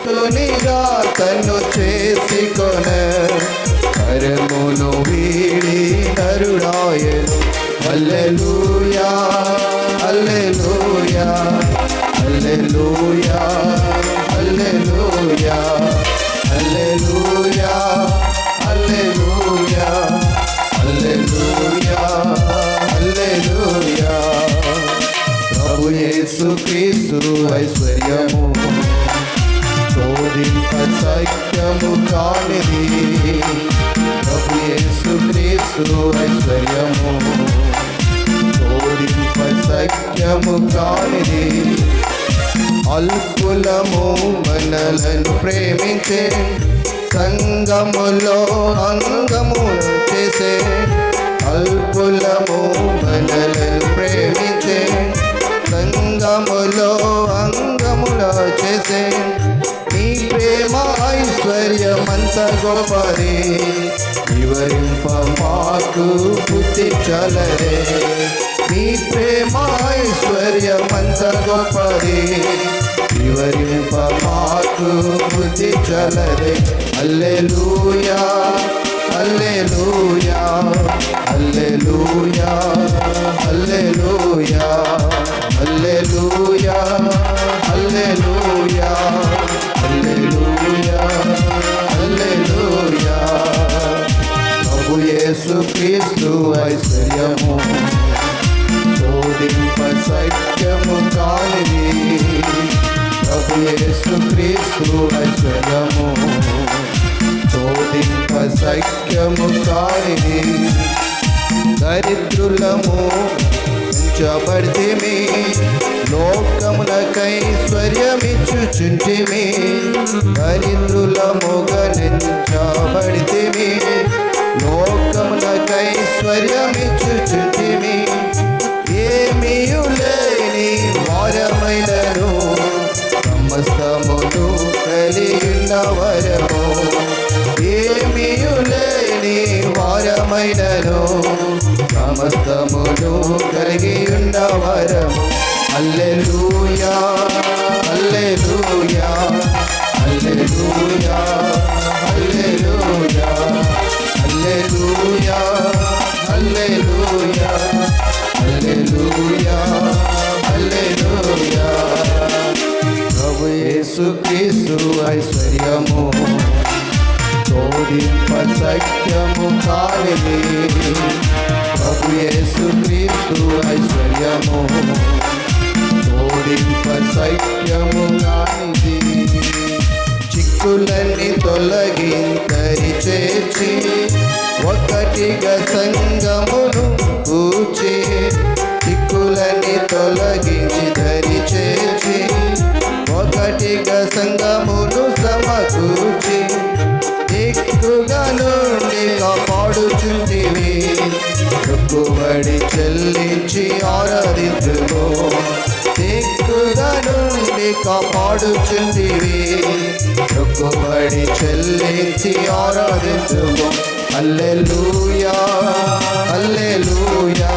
స్నేహితునిగా తన్ను చేసుకొన పరమును వీడి నరుడాయను. హల్లెలూయా హల్లెలూయా హల్లెలూయా హల్లెలూయా హల్లెలూయా హల్లెలూయా హల్లెలూయా హల్లెలూయా. ప్రభు యేసు క్రీస్తు ఐశ్వర్యము శోధింప సఖ్యము కానిది. ప్రభు యేసు క్రీస్తు ఐశ్వర్యము శోధింప సఖ్యము కానిది. అల్పులము మనలను ప్రేమించే సంగములో అంగము చేసే. అల్పులము మనలను ప్రేమించే సంగములో అంగములో చేసే. నీ ప్రేమ ఐశ్వర్యమంత గొప్పది, వివరింప మాకు బుద్ధి చలరే. నీ ప్రేమ ఐశ్వర్యమంత గొప్పది, వివరింప మాకు బుద్ధి చలరే. హల్లెలూయా హల్లెలూయా హల్లెలూయా హల్లెలూయా హల్లెలూయా హల్లెలూయా హల్లెలూయా హల్లెలూయా. ప్రభు యేసు క్రీస్తు ఐశ్వర్యము శోధింప సఖ్యము కానిది. ప్రభు యేసు క్రీస్తు ఐశ్వర్యము శోధింప సఖ్యము కానిది. దరిద్రులము ఎంచబడితిమి, లోకమునకైశ్వర్యమిచ్చుచుంటిమి. దరిద్రులముగా ఎంచబడితిమి, లోకమునకైశ్వర్యమిచ్చుచుంటిమి. ఏమీయు లేని వారమైనను సమస్తమును కలిగిన వరము. ఏమీయు లేని వారమైనను సమస్తమును కలిగి ఉన్న వరము. హల్లెలూయా హల్లెలూయా హల్లెలూయా హల్లెలూయా హల్లెలూయా హల్లెలూయా హల్లెలూయా హల్లెలూయా. ప్రభు యేసు క్రీస్తు ఐశ్వర్యము శోధింప సఖ్యము కానిది. ప్రభు యేసు క్రీస్తు ఐశ్వర్యము శోధింప సఖ్యము కానిది. చిక్కులన్నీ తొలగింతరి చేర్చి ఒకటిగా సంగమును కూర్చి. చిక్కులన్నీ తొలగించి ధరి చేర్చి ఒకటిగా సంగమును సమకూర్చి. దిక్కుగా నుండి కాపాడుచుంటివి, మొక్కుబడి చెల్లించి ఆరాధించుము. దిక్కుగా నుండి కాపాడుచుంటివి, మొక్కుబడి చెల్లించి ఆరాధించుము. హల్లెలూయా హల్లెలూయా